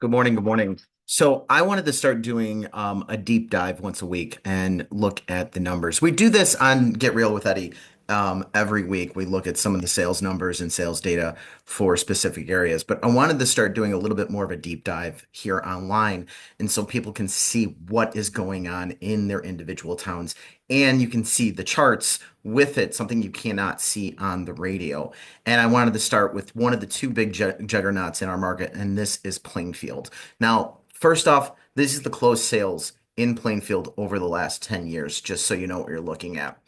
Good morning. Good morning. So I wanted to start doing a deep dive once a week and look at the numbers. We do this on Get Real with Eddie every week. We look at some of the sales numbers and sales data for specific areas. But I wanted to start doing a little bit more of a deep dive here online, and so people can see what is going on in their individual towns. And you can see the charts with it, something you cannot see on the radio. And I wanted to start with one of the two big juggernauts in our market, and this is Plainfield. Now, first off, this is the closed sales in Plainfield over the last 10 years, just so you know what you're looking at.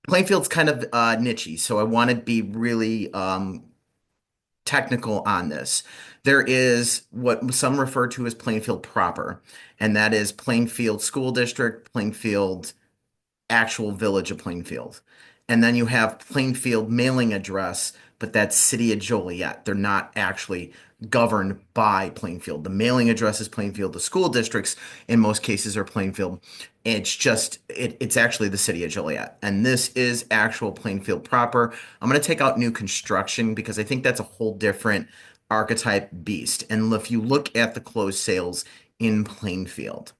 Plainfield's kind of nichey, so I want to be really technical on this. There is what some refer to as Plainfield proper, and that is Plainfield School District, Plainfield actual village of Plainfield. And then you have Plainfield mailing address, but that's City of Joliet. They're not actually governed by Plainfield. The mailing address is Plainfield. The school districts, in most cases, are Plainfield. It's actually the City of Joliet. And this is actual Plainfield proper. I'm going to take out new construction because I think that's a whole different archetype beast. And if you look at the closed sales in Plainfield,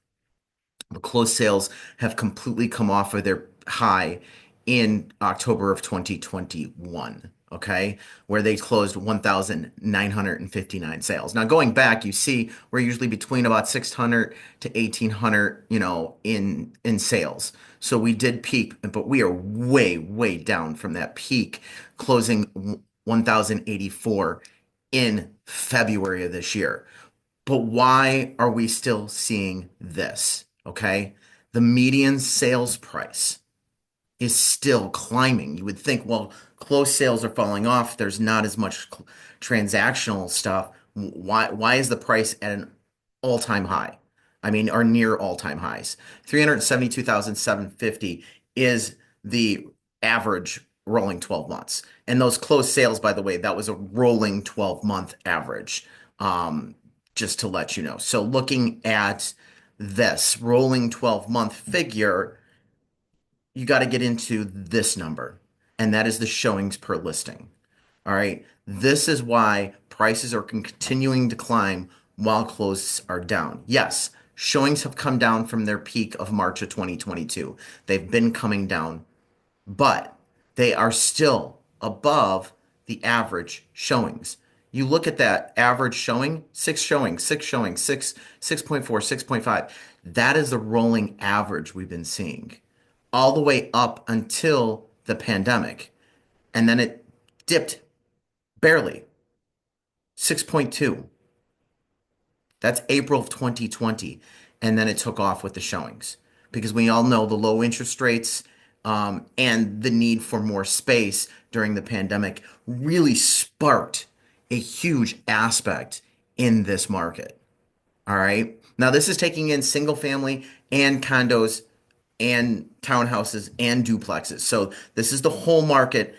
the closed sales have completely come off of their high in October of 2021, okay, where they closed 1,959 sales. Now, going back, you see we're usually between about 600 to 1,800, in sales. So we did peak, but we are way, way down from that peak, closing 1,084 in February of this year. But why are we still seeing this? Okay. The median sales price is still climbing. You would think, well, close sales are falling off. There's not as much transactional stuff. Why is the price at an all-time high? I mean, or near all-time highs. 372,750 is the average rolling 12 months. And those closed sales, by the way, that was a rolling 12-month average. Um, just to let you know. So looking at this rolling 12-month figure, you got to get into this number, and that is the showings per listing. All right. This is why prices are continuing to climb while closes are down. Yes, showings have come down from their peak of March of 2022. They've been coming down, but they are still above the average showings. You look at that average showing, six showings, 6.4, 6.5. That is the rolling average we've been seeing all the way up until the pandemic. And then it dipped barely, 6.2. That's April of 2020. And then it took off with the showings because we all know the low interest rates and the need for more space during the pandemic really sparked a huge aspect in this market. All right. Now, this is taking in single family and condos and townhouses and duplexes. So, this is the whole market,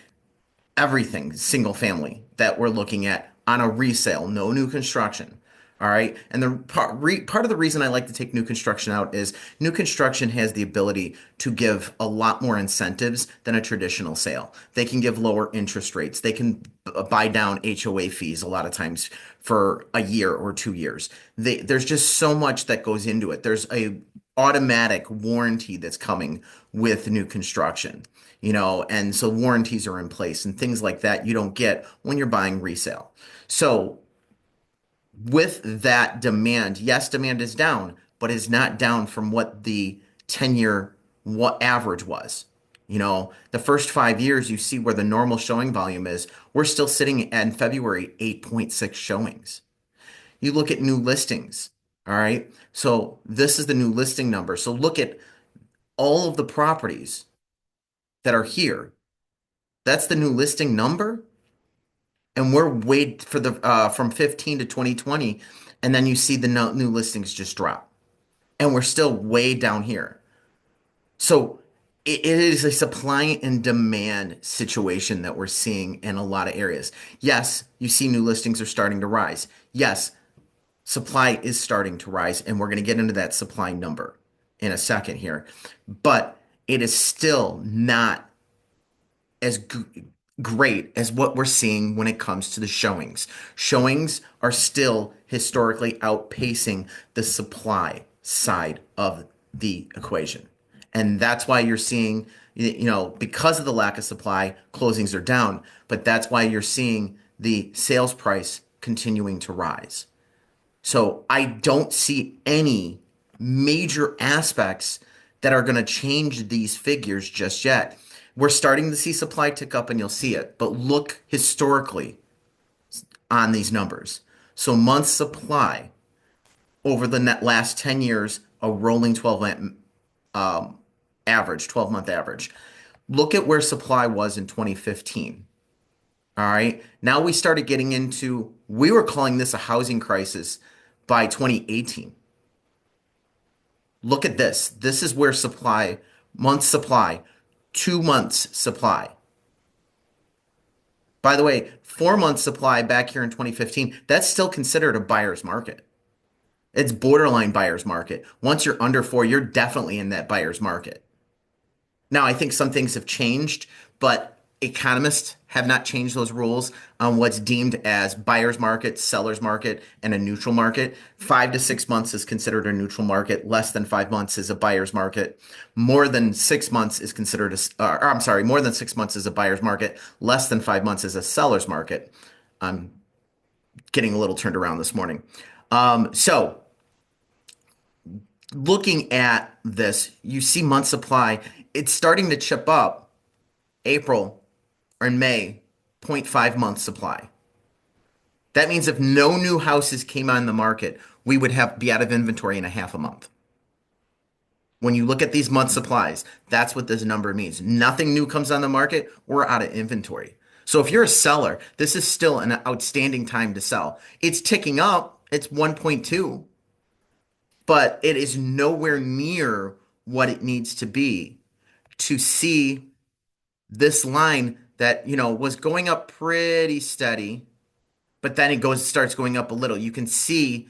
everything single family that we're looking at on a resale, no new construction. All right. And the part of the reason I like to take new construction out is new construction has the ability to give a lot more incentives than a traditional sale. They can give lower interest rates. They can buy down HOA fees a lot of times for a year or 2 years. There's just so much that goes into it. There's a automatic warranty that's coming with new construction, and so warranties are in place and things like that you don't get when you're buying resale. So with that demand, yes, demand is down, but is not down from what the 10-year what average was. The first 5 years, you see where the normal showing volume is. We're still sitting at in February, 8.6 showings. You look at new listings. All right. So this is the new listing number. So look at all of the properties that are here. That's the new listing number. And we're way for the from 15 to 2020, and then you see the new listings just drop, and we're still way down here. So it is a supply and demand situation that we're seeing in a lot of areas. Yes, you see new listings are starting to rise. Yes, supply is starting to rise, and we're going to get into that supply number in a second here, but it is still not as good. great as what we're seeing when it comes to the showings. Showings are still historically outpacing the supply side of the equation. And that's why you're seeing, because of the lack of supply, closings are down, but that's why you're seeing the sales price continuing to rise. So I don't see any major aspects that are going to change these figures just yet. We're starting to see supply tick up and you'll see it, but look historically on these numbers. So month supply over the net last 10 years, a rolling 12 month average. Look at where supply was in 2015. All right. Now we started getting into, we were calling this a housing crisis by 2018. Look at this. This is where supply, month supply, 2 months supply. By the way, 4 months supply back here in 2015, that's still considered a buyer's market. It's borderline buyer's market. Once you're under four, you're definitely in that buyer's market. Now, I think some things have changed, but economists have not changed those rules on what's deemed as buyer's market, seller's market, and a neutral market. 5 to 6 months is considered a neutral market. Less than 5 months is a buyer's market. More than 6 months is considered I'm sorry, more than 6 months is a buyer's market. Less than 5 months is a seller's market. I'm getting a little turned around this morning. So looking at this, you see month supply, it's starting to chip up April or in May, zero point 0.5 month supply. That means if no new houses came on the market, we would have be out of inventory in a half a month. When you look at these month supplies, that's what this number means. Nothing new comes on the market, we're out of inventory. So if you're a seller, this is still an outstanding time to sell. It's ticking up, it's 1.2, but it is nowhere near what it needs to be to see this line that, was going up pretty steady, but then it starts going up a little. You can see,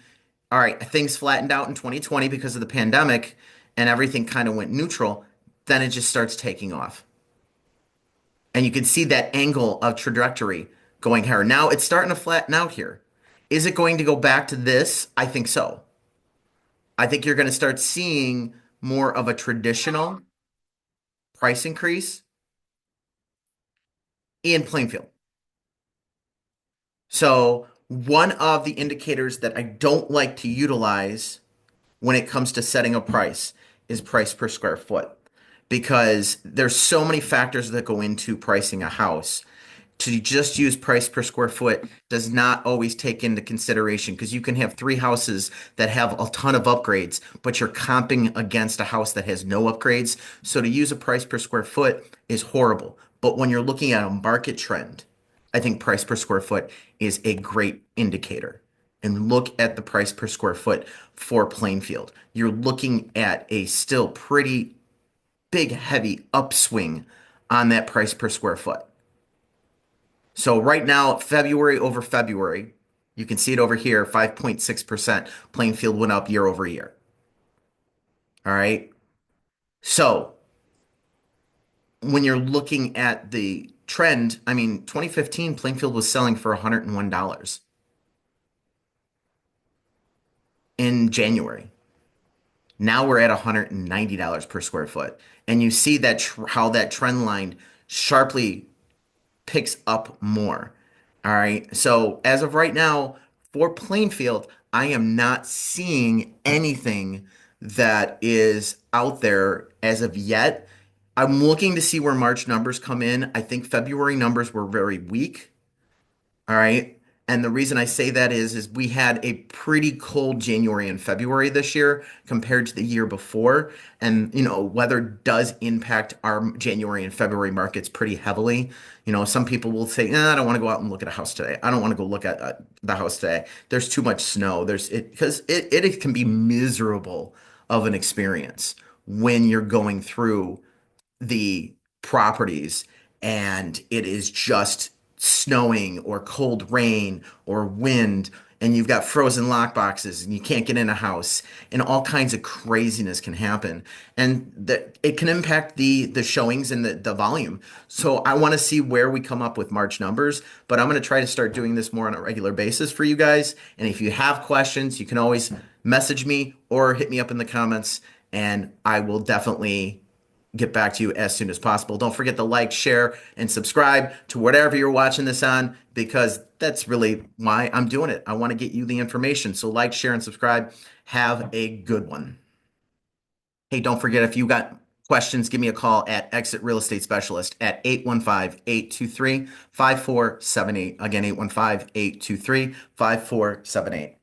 all right, things flattened out in 2020 because of the pandemic and everything kind of went neutral. Then it just starts taking off. And you can see that angle of trajectory going higher. Now it's starting to flatten out here. Is it going to go back to this? I think so. I think you're going to start seeing more of a traditional price increase in Plainfield. So, one of the indicators that I don't like to utilize when it comes to setting a price is price per square foot because there's so many factors that go into pricing a house. To just use price per square foot does not always take into consideration because you can have three houses that have a ton of upgrades, but you're comping against a house that has no upgrades. So to use a price per square foot is horrible. But when you're looking at a market trend, I think price per square foot is a great indicator. And look at the price per square foot for Plainfield. You're looking at a still pretty big, heavy upswing on that price per square foot. So right now, February over February, you can see it over here, 5.6%. Plainfield went up year over year. All right. So when you're looking at the trend, I mean, 2015, Plainfield was selling for $101 in January. Now we're at $190 per square foot. And you see that how that trend line sharply picks up more. All right. So as of right now, for Plainfield, I am not seeing anything that is out there as of yet. I'm looking to see where March numbers come in. I think February numbers were very weak. All right. And the reason I say that is we had a pretty cold January and February this year compared to the year before. And, weather does impact our January and February markets pretty heavily. Some people will say, I don't want to go out and look at a house today. I don't want to go look at the house today. There's too much snow. Because it can be miserable of an experience when you're going through the properties and it is just snowing or cold rain or wind. and you've got frozen lock boxes and you can't get in a house and all kinds of craziness can happen and that it can impact the showings and the volume. So I want to see where we come up with March numbers, but I'm going to try to start doing this more on a regular basis for you guys. And if you have questions, you can always message me or hit me up in the comments, and I will definitely get back to you as soon as possible. Don't forget to like, share, and subscribe to whatever you're watching this on, because that's really why I'm doing it. I want to get you the information. So like, share, and subscribe. Have a good one. Hey, don't forget, if you got questions, give me a call at Exit Real Estate Specialist at 815-823-5478. Again, 815-823-5478.